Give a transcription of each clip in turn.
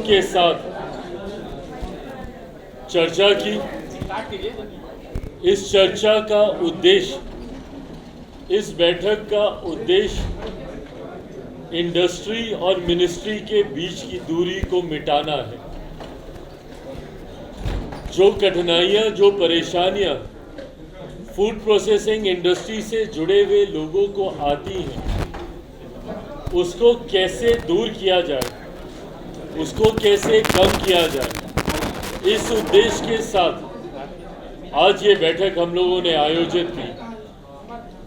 के साथ चर्चा की। इस चर्चा का उद्देश्य, इस बैठक का उद्देश्य इंडस्ट्री और मिनिस्ट्री के बीच की दूरी को मिटाना है। जो कठिनाइयां, जो परेशानियां फूड प्रोसेसिंग इंडस्ट्री से जुड़े हुए लोगों को आती हैं, उसको कैसे दूर किया जाए, उसको कैसे कम किया जाए, इस उद्देश्य के साथ आज ये बैठक हम लोगों ने आयोजित की।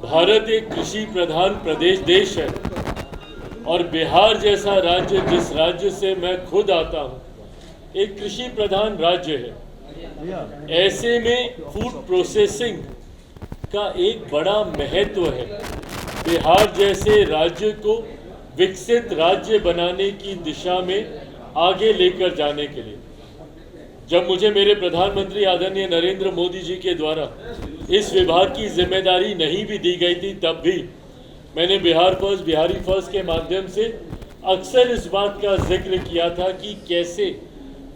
भारत एक कृषि प्रधान देश है और बिहार जैसा राज्य, जिस राज्य से मैं खुद आता हूँ, एक कृषि प्रधान राज्य है। ऐसे में फूड प्रोसेसिंग का एक बड़ा महत्व है। बिहार जैसे राज्य को विकसित राज्य बनाने की दिशा में आगे लेकर जाने के लिए जब मुझे मेरे प्रधानमंत्री आदरणीय नरेंद्र मोदी जी के द्वारा इस विभाग की जिम्मेदारी नहीं भी दी गई थी, तब भी मैंने बिहार फर्स्ट, बिहारी फर्स्ट के माध्यम से अक्सर इस बात का जिक्र किया था कि कैसे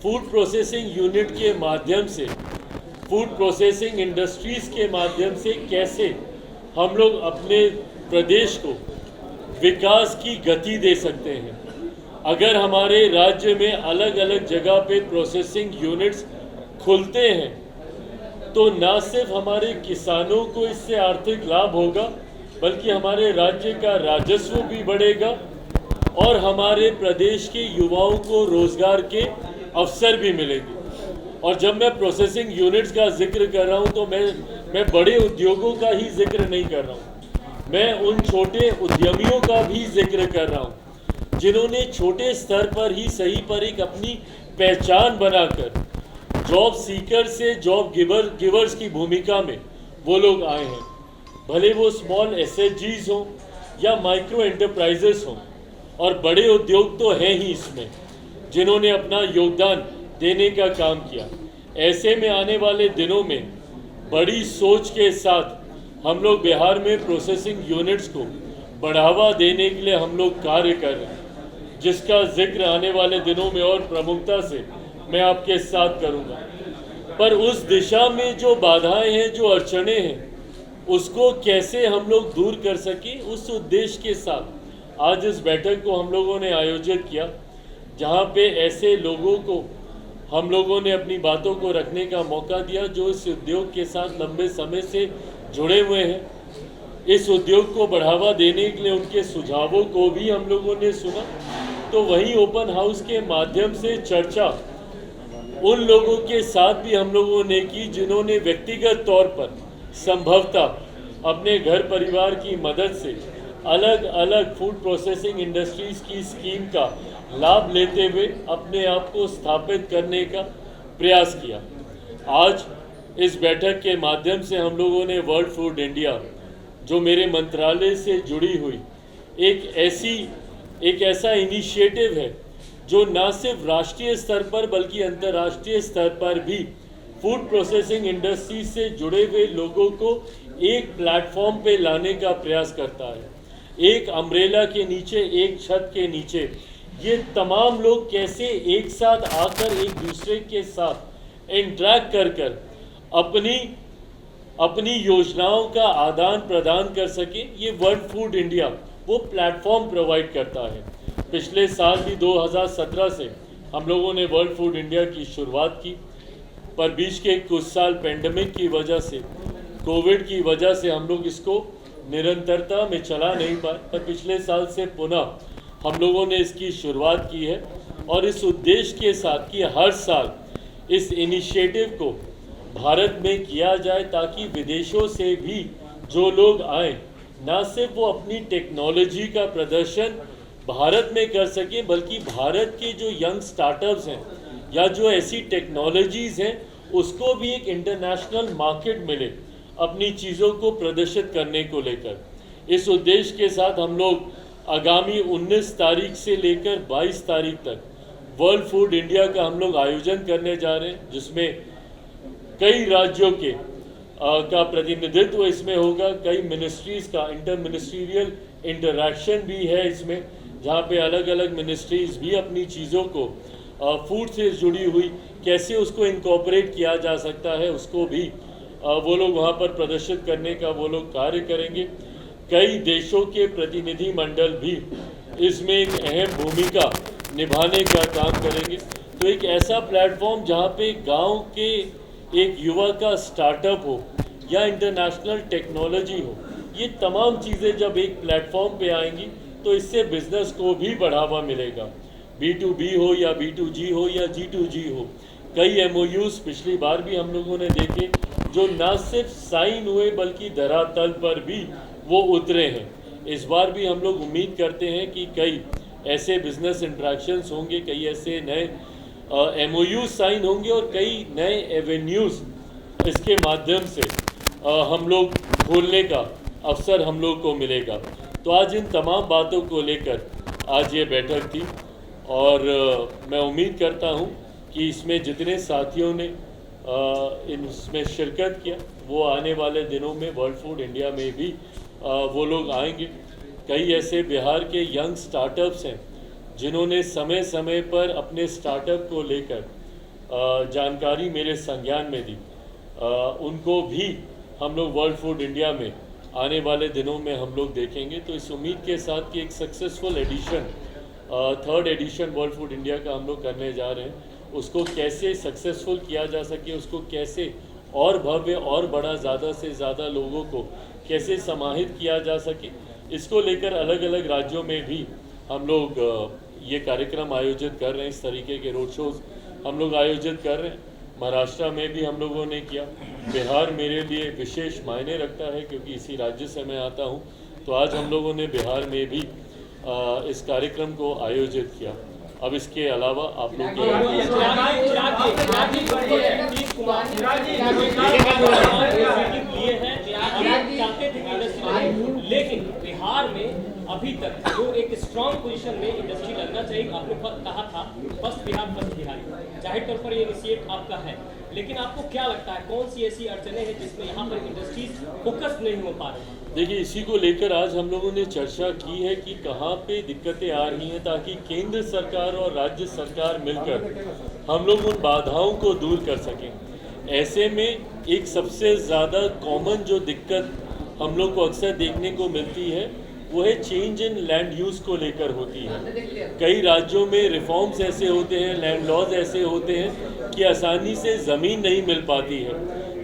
फूड प्रोसेसिंग यूनिट के माध्यम से, फूड प्रोसेसिंग इंडस्ट्रीज के माध्यम से कैसे हम लोग अपने प्रदेश को विकास की गति दे सकते हैं। अगर हमारे राज्य में अलग अलग जगह पे प्रोसेसिंग यूनिट्स खुलते हैं तो न सिर्फ हमारे किसानों को इससे आर्थिक लाभ होगा, बल्कि हमारे राज्य का राजस्व भी बढ़ेगा और हमारे प्रदेश के युवाओं को रोजगार के अवसर भी मिलेंगे। और जब मैं प्रोसेसिंग यूनिट्स का जिक्र कर रहा हूं तो मैं बड़े उद्योगों का ही जिक्र नहीं कर रहा हूं, मैं उन छोटे उद्यमियों का भी जिक्र कर रहा हूं जिन्होंने छोटे स्तर पर ही सही पर एक अपनी पहचान बनाकर जॉब सीकर से जॉब गिवर्स की भूमिका में वो लोग आए हैं। भले वो स्मॉल एसएचजीज हों या माइक्रो एंटरप्राइजेस हों, और बड़े उद्योग तो हैं ही इसमें जिन्होंने अपना योगदान देने का काम किया। ऐसे में आने वाले दिनों में बड़ी सोच के साथ हम लोग बिहार में प्रोसेसिंग यूनिट्स को बढ़ावा देने के लिए हम लोग कार्य कर रहे हैं, जिसका जिक्र आने वाले दिनों में और प्रमुखता से मैं आपके साथ करूंगा। पर उस दिशा में जो बाधाएं हैं, जो अड़चनें हैं, उसको कैसे हम लोग दूर कर सकें, उस उद्देश्य के साथ आज इस बैठक को हम लोगों ने आयोजित किया, जहां पे ऐसे लोगों को हम लोगों ने अपनी बातों को रखने का मौका दिया जो इस उद्योग के साथ लंबे समय से जुड़े हुए हैं। इस उद्योग को बढ़ावा देने के लिए उनके सुझावों को भी हम लोगों ने सुना। तो वहीं ओपन हाउस के माध्यम से चर्चा उन लोगों के साथ भी हम लोगों ने की जिन्होंने व्यक्तिगत तौर पर संभवतः अपने घर परिवार की मदद से अलग अलग फूड प्रोसेसिंग इंडस्ट्रीज की स्कीम का लाभ लेते हुए अपने आप को स्थापित करने का प्रयास किया। आज इस बैठक के माध्यम से हम लोगों ने वर्ल्ड फूड इंडिया, जो मेरे मंत्रालय से जुड़ी हुई एक ऐसा इनिशिएटिव है जो न सिर्फ राष्ट्रीय स्तर पर बल्कि अंतर्राष्ट्रीय स्तर पर भी फूड प्रोसेसिंग इंडस्ट्री से जुड़े हुए लोगों को एक प्लेटफॉर्म पे लाने का प्रयास करता है। एक अम्ब्रेला के नीचे, एक छत के नीचे ये तमाम लोग कैसे एक साथ आकर एक दूसरे के साथ इंटरैक्ट कर अपनी योजनाओं का आदान प्रदान कर सके, ये वर्ल्ड फूड इंडिया वो प्लेटफॉर्म प्रोवाइड करता है। पिछले साल भी 2017 से हम लोगों ने वर्ल्ड फूड इंडिया की शुरुआत की, पर बीच के कुछ साल पेंडेमिक की वजह से, कोविड की वजह से हम लोग इसको निरंतरता में चला नहीं पाए। पर पिछले साल से पुनः हम लोगों ने इसकी शुरुआत की है और इस उद्देश्य के साथ कि हर साल इस इनिशिएटिव को भारत में किया जाए ताकि विदेशों से भी जो लोग आए, ना सिर्फ वो अपनी टेक्नोलॉजी का प्रदर्शन भारत में कर सकें, बल्कि भारत के जो यंग स्टार्टअप्स हैं या जो ऐसी टेक्नोलॉजीज़ हैं उसको भी एक इंटरनेशनल मार्केट मिले अपनी चीज़ों को प्रदर्शित करने को लेकर। इस उद्देश्य के साथ हम लोग आगामी 19 तारीख से लेकर 22 तारीख तक वर्ल्ड फूड इंडिया का हम लोग आयोजन करने जा रहे हैं, जिसमें कई राज्यों के का प्रतिनिधित्व इसमें होगा, कई मिनिस्ट्रीज का इंटर मिनिस्ट्रियल इंटरैक्शन भी है इसमें, जहाँ पे अलग अलग मिनिस्ट्रीज भी अपनी चीज़ों को फूड से जुड़ी हुई कैसे उसको इनकॉर्पोरेट किया जा सकता है, उसको भी वो लोग वहाँ पर प्रदर्शित करने का वो लोग कार्य करेंगे। कई देशों के प्रतिनिधि मंडल भी इसमें एक अहम भूमिका निभाने का काम करेंगे। तो एक ऐसा प्लेटफॉर्म जहाँ पे गांव के एक युवा का स्टार्टअप हो या इंटरनेशनल टेक्नोलॉजी हो, ये तमाम चीज़ें जब एक प्लेटफॉर्म पे आएंगी तो इससे बिजनेस को भी बढ़ावा मिलेगा। B2B हो या B2G हो या G2G हो, कई MOUs पिछली बार भी हम लोगों ने देखे जो न सिर्फ साइन हुए बल्कि धरातल पर भी वो उतरे हैं। इस बार भी हम लोग उम्मीद करते हैं कि कई ऐसे बिजनेस इंट्रैक्शंस होंगे, कई ऐसे नए MOUs साइन होंगे और कई नए एवेन्यूज़ इसके माध्यम से हम लोग खोलने का अवसर हम लोग को मिलेगा। तो आज इन तमाम बातों को लेकर आज ये बैठक थी और मैं उम्मीद करता हूँ कि इसमें जितने साथियों ने इसमें शिरकत किया वो आने वाले दिनों में वर्ल्ड फूड इंडिया में भी वो लोग आएंगे। कई ऐसे बिहार के यंग स्टार्टअप्स हैं जिन्होंने समय समय पर अपने स्टार्टअप को लेकर जानकारी मेरे संज्ञान में दी, उनको भी हम लोग वर्ल्ड फूड इंडिया में आने वाले दिनों में हम लोग देखेंगे। तो इस उम्मीद के साथ कि एक successful edition, third edition world food India का हम लोग करने जा रहे हैं, उसको कैसे सक्सेसफुल किया जा सके, उसको कैसे और भव्य और बड़ा, ज़्यादा से ज़्यादा लोगों को कैसे समाहित किया जा सके, इसको लेकर अलग अलग राज्यों में भी हम लोग ये कार्यक्रम आयोजित कर रहे हैं। इस तरीके के रोड शोज़ हम लोग आयोजित कर रहे हैं। महाराष्ट्र में भी हम लोगों ने किया। बिहार मेरे लिए विशेष मायने रखता है क्योंकि इसी राज्य से मैं आता हूँ। तो आज हम लोगों ने बिहार में भी इस कार्यक्रम को आयोजित किया। अब इसके अलावा आप लोग लेकिन बिहार में अभी तक जो एक स्ट्रॉन्ग पोजीशन में इंडस्ट्री लगना चाहिए, आपने कहा था फर्स्ट बिहारी, जाहिर तौर पर ये इनिशिएट आपका है, लेकिन आपको क्या लगता है कौन सी ऐसी अड़चनें हैं जिसमें यहाँ पर इंडस्ट्रीज फोकस नहीं हो पा रही? देखिए, इसी को लेकर आज हम लोगों ने चर्चा की है कि कहाँ पे दिक्कतें आ रही हैं, ताकि केंद्र सरकार और राज्य सरकार मिलकर हम लोग उन बाधाओं को दूर कर सकें। ऐसे में एक सबसे ज़्यादा कॉमन जो दिक्कत हम लोग को अक्सर देखने को मिलती है वो है चेंज इन लैंड यूज़ को लेकर होती है। कई राज्यों में रिफॉर्म्स ऐसे होते हैं, लैंड लॉज ऐसे होते हैं कि आसानी से ज़मीन नहीं मिल पाती है।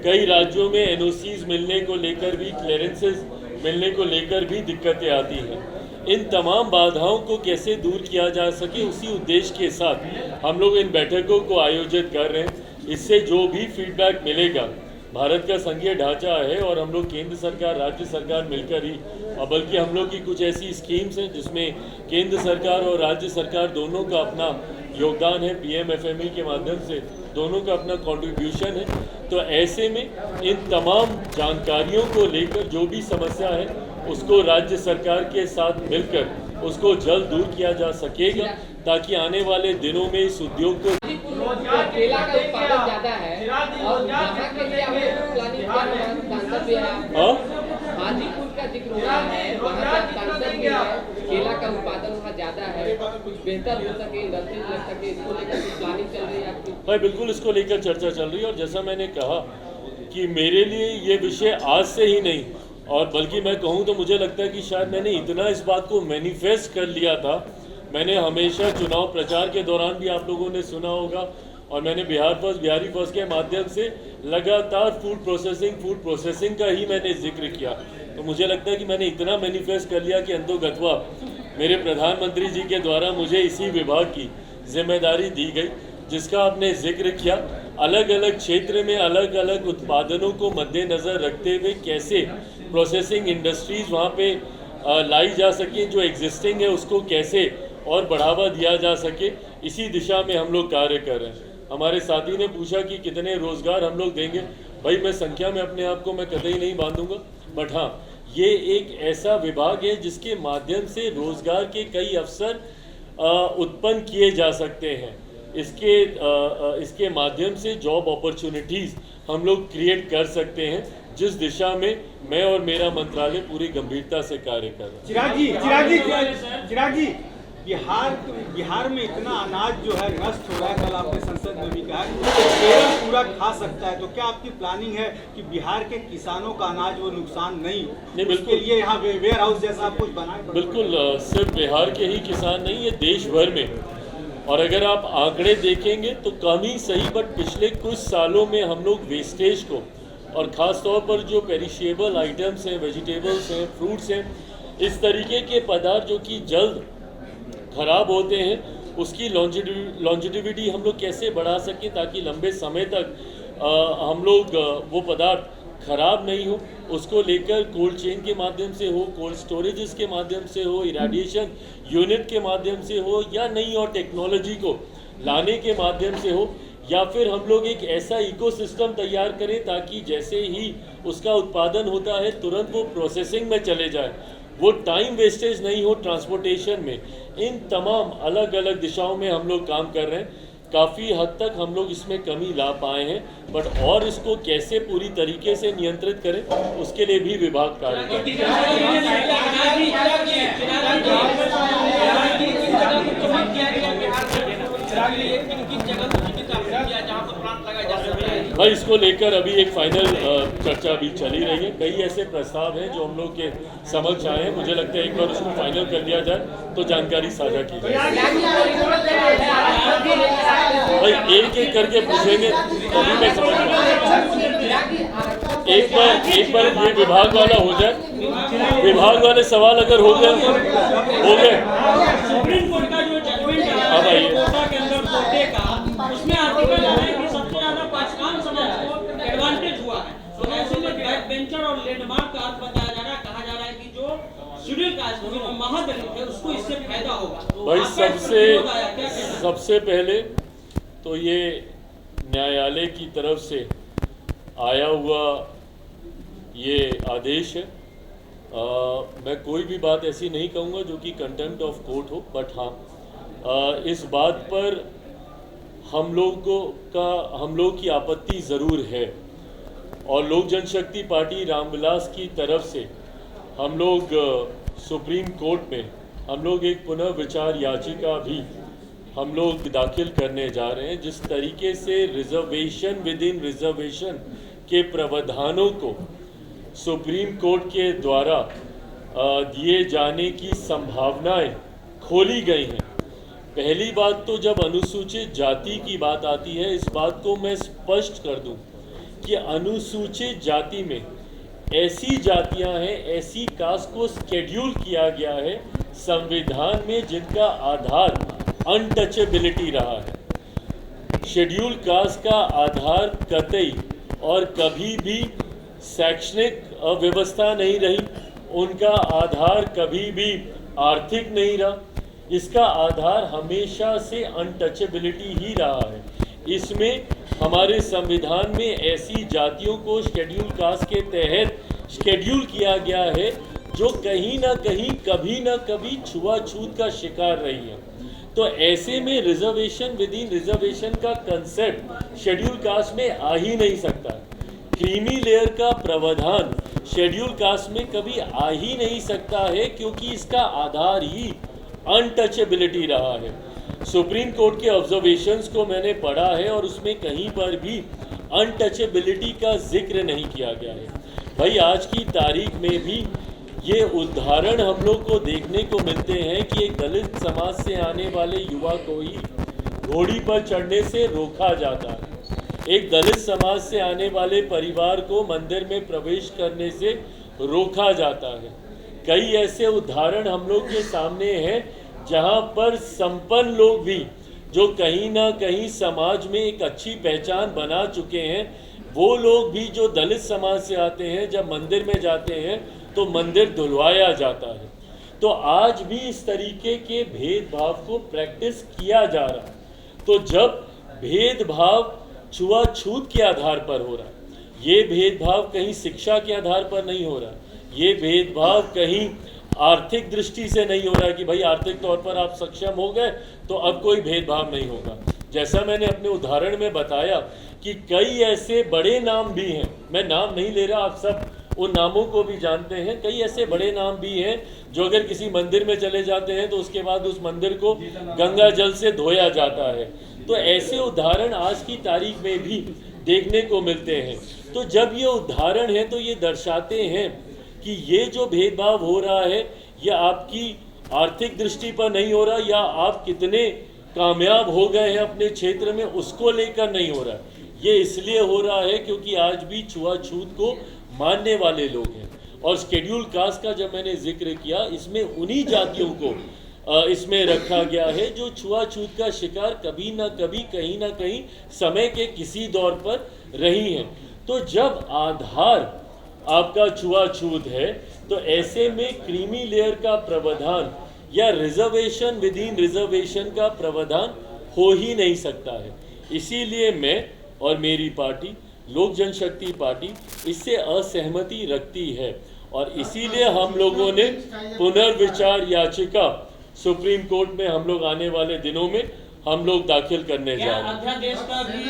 कई राज्यों में NOCs मिलने को लेकर भी, क्लियरेंसेस मिलने को लेकर भी दिक्कतें आती हैं। इन तमाम बाधाओं को कैसे दूर किया जा सके, उसी उद्देश्य के साथ हम लोग इन बैठकों को आयोजित कर रहे हैं। इससे जो भी फीडबैक मिलेगा, भारत का संघीय ढांचा है और हम लोग केंद्र सरकार राज्य सरकार मिलकर ही, और बल्कि हम लोग की कुछ ऐसी स्कीम्स हैं जिसमें केंद्र सरकार और राज्य सरकार दोनों का अपना योगदान है, PMFME के माध्यम से दोनों का अपना कंट्रीब्यूशन है। तो ऐसे में इन तमाम जानकारियों को लेकर जो भी समस्या है उसको राज्य सरकार के साथ मिलकर उसको जल्द दूर किया जा सकेगा, ताकि आने वाले दिनों में इस उद्योग को केला का उत्पादन ज्यादा है और यहाँ के लिए आप लोग प्लानिंग कर रहे हैं, सांसद भी है, हाजीपुर का जिक्र हो रहा है, वहाँ का सांसद भी है, केला का उत्पादन वहाँ ज्यादा है, कुछ बेहतर हो सके, इंडस्ट्री लग सके, इसको लेकर कुछ प्लानिंग चल रही है? भाई बिल्कुल इसको लेकर चर्चा चल रही है, और जैसा मैंने कहा कि मेरे लिए ये विषय आज से ही नहीं, और बल्कि मैं कहूँ तो मुझे लगता है कि शायद मैंने इतना इस बात को मैनिफेस्ट कर लिया था। मैंने हमेशा चुनाव प्रचार के दौरान भी आप लोगों ने सुना होगा, और मैंने बिहार फर्स्ट बिहारी फर्स्ट के माध्यम से लगातार फूड प्रोसेसिंग का ही मैंने जिक्र किया। तो मुझे लगता है कि मैंने इतना मैनिफेस्ट कर लिया कि अंतोगत्वा मेरे प्रधानमंत्री जी के द्वारा मुझे इसी विभाग की जिम्मेदारी दी गई, जिसका आपने जिक्र किया। अलग अलग क्षेत्र में अलग अलग उत्पादनों को मद्देनज़र रखते हुए कैसे प्रोसेसिंग इंडस्ट्रीज़ वहाँ पे लाई जा सके, जो एग्जिस्टिंग है उसको कैसे और बढ़ावा दिया जा सके, इसी दिशा में हम लोग कार्य कर रहे हैं। हमारे साथी ने पूछा कि कितने रोज़गार हम लोग देंगे। भाई मैं संख्या में अपने आप को मैं कतई नहीं बांधूंगा, बट हाँ, ये एक ऐसा विभाग है जिसके माध्यम से रोज़गार के कई अवसर उत्पन्न किए जा सकते हैं। इसके माध्यम से जॉब अपॉर्चुनिटीज़ हम लोग क्रिएट कर सकते हैं, जिस दिशा में मैं और मेरा मंत्रालय पूरी गंभीरता से कार्य कर रहा है। चिराग जी बिहार में इतना अनाज जो है नष्ट हो रहा है, कल आपने संसद में भी कहा कि केरल पूरा खा सकता है, तो क्या आपकी प्लानिंग है कि बिहार के किसानों का अनाज वो नुकसान नहीं हो? नहीं, बिल्कुल। उसके लिए यहाँ वेयर हाउस जैसा आप कुछ बनाए? बिल्कुल, सिर्फ बिहार के ही किसान नहीं, ये देश भर में। और अगर आप आंकड़े देखेंगे तो कम ही सही, बट पिछले कुछ सालों में हम लोग वेस्टेज को, और ख़ास तौर पर जो पेरिशेबल आइटम्स हैं, वेजिटेबल्स हैं, फ्रूट्स हैं, इस तरीके के पदार्थ जो कि जल्द ख़राब होते हैं, उसकी लॉन्जिटिविटी हम लोग कैसे बढ़ा सकें ताकि लंबे समय तक हम लोग वो पदार्थ ख़राब नहीं हो, उसको लेकर कोल्ड चेन के माध्यम से हो, कोल्ड स्टोरेजेस के माध्यम से हो, इरेडिएशन यूनिट के माध्यम से हो, या नई और टेक्नोलॉजी को लाने के माध्यम से हो, या फिर हम लोग एक ऐसा इकोसिस्टम तैयार करें ताकि जैसे ही उसका उत्पादन होता है तुरंत वो प्रोसेसिंग में चले जाए, वो टाइम वेस्टेज नहीं हो ट्रांसपोर्टेशन में। इन तमाम अलग अलग दिशाओं में हम लोग काम कर रहे हैं। काफ़ी हद तक हम लोग इसमें कमी ला पाए हैं, बट और इसको कैसे पूरी तरीके से नियंत्रित करें उसके लिए भी विभाग कार्य कर रहा है। भाई इसको लेकर अभी एक फाइनल चर्चा अभी चली रही है। कई ऐसे प्रस्ताव हैं जो हम लोग के समझ आए हैं, मुझे लगता है एक बार उसको फाइनल कर लिया जाए तो जानकारी साझा की जाए। भाई एक एक करके पूछेंगे तभी मैं समझ पाऊंगा। एक बार ये विभाग वाला हो जाए, विभाग वाले सवाल अगर हो गए सुप्रीम कोर्ट का जो जजमेंट है अब आइए, कोटा के अंदर कोटे का, उसमें आर्टिकल है कि सबसे ज्यादा पाकिस्तान समाज को एडवांटेज हुआ है। तो ऐसे में बैक बेंचर और लैंडमार्क का अर्थ बताया जा रहा है, कहा जा रहा है कि जो शेड्यूल कास्ट जो महादलित है उसको इससे फायदा होगा। तो भाई सबसे पहले तो ये न्यायालय की तरफ से आया हुआ ये आदेश है। मैं कोई भी बात ऐसी नहीं कहूँगा जो कि कंटेम्प्ट ऑफ कोर्ट हो, बट हाँ इस बात पर हम लोग की आपत्ति ज़रूर है, और लोक जनशक्ति पार्टी रामविलास की तरफ से हम लोग सुप्रीम कोर्ट में हम लोग एक पुनर्विचार याचिका भी हम लोग दाखिल करने जा रहे हैं। जिस तरीके से रिजर्वेशन विद इन रिजर्वेशन के प्रावधानों को सुप्रीम कोर्ट के द्वारा दिए जाने की संभावनाएं खोली गई हैं। पहली बात तो जब अनुसूचित जाति की बात आती है, इस बात को मैं स्पष्ट कर दूं कि अनुसूचित जाति में ऐसी जातियां हैं, ऐसी कास्ट को शेड्यूल किया गया है संविधान में जिनका आधार अनटचेबिलिटी रहा है। शेड्यूल कास्ट का आधार कतई और कभी भी शैक्षणिक व्यवस्था नहीं रही, उनका आधार कभी भी आर्थिक नहीं रहा, इसका आधार हमेशा से अनटचेबिलिटी ही रहा है। इसमें हमारे संविधान में ऐसी जातियों को शेड्यूल कास्ट के तहत शेड्यूल किया गया है जो कहीं ना कहीं कभी ना कभी छुआछूत का शिकार रही है। तो ऐसे में रिजर्वेशन विद इन रिजर्वेशन का कंसेप्ट शेड्यूल कास्ट में आ ही नहीं सकता। क्रीमी लेयर का प्रावधान शेड्यूल कास्ट में कभी आ ही नहीं सकता है, क्योंकि इसका आधार ही अनटचेबिलिटी रहा है। सुप्रीम कोर्ट के ऑब्जर्वेशंस को मैंने पढ़ा है और उसमें कहीं पर भी अनटचेबिलिटी का जिक्र नहीं किया गया है। भाई आज की तारीख में भी ये उदाहरण हम लोग को देखने को मिलते हैं कि एक दलित समाज से आने वाले युवा को ही घोड़ी पर चढ़ने से रोका जाता है, एक दलित समाज से आने वाले परिवार को मंदिर में प्रवेश करने से रोका जाता है। कई ऐसे उदाहरण हम लोग के सामने हैं जहां पर संपन्न लोग भी जो कहीं ना कहीं समाज में एक अच्छी पहचान बना चुके हैं, वो लोग भी जो दलित समाज से आते हैं जब मंदिर में जाते हैं तो मंदिर धुलवाया जाता है। तो आज भी इस तरीके के भेदभाव को प्रैक्टिस किया जा रहा है। तो जब भेदभाव छुआछूत के आधार पर हो रहा है, ये भेदभाव कहीं शिक्षा के आधार पर नहीं हो रहा, ये भेदभाव कहीं आर्थिक दृष्टि से नहीं हो रहा है कि भाई आर्थिक तौर पर आप सक्षम हो गए तो अब कोई भेदभाव नहीं होगा। जैसा मैंने अपने उदाहरण में बताया कि कई ऐसे बड़े नाम भी हैं, मैं नाम नहीं ले रहा, आप सब उन नामों को भी जानते हैं। कई ऐसे बड़े नाम भी हैं जो अगर किसी मंदिर में चले जाते हैं तो उसके बाद उस मंदिर को गंगा जल से धोया जाता है। तो ऐसे उदाहरण आज की तारीख में भी देखने को मिलते हैं। तो जब ये उदाहरण है तो ये दर्शाते हैं कि ये जो भेदभाव हो रहा है ये आपकी आर्थिक दृष्टि पर नहीं हो रहा, या आप कितने कामयाब हो गए हैं अपने क्षेत्र में उसको लेकर नहीं हो रहा। ये इसलिए हो रहा है क्योंकि आज भी छुआछूत को मानने वाले लोग हैं। और शेड्यूल कास्ट का जब मैंने जिक्र किया, इसमें उन्हीं जातियों को इसमें रखा गया है जो छुआछूत का शिकार कभी ना कभी कहीं ना कहीं समय के किसी दौर पर रही हैं। तो जब आधार आपका छुआछूत है तो ऐसे में क्रीमी लेयर का प्रावधान या रिजर्वेशन विद इन रिजर्वेशन का प्रावधान हो ही नहीं सकता है। इसीलिए मैं और मेरी पार्टी लोक जनशक्ति पार्टी इससे असहमति रखती है, और इसीलिए हम लोगों ने पुनर्विचार याचिका सुप्रीम कोर्ट में हम लोग आने वाले दिनों में हम लोग दाखिल करने जा रहे हैं। अध्यादेश का भी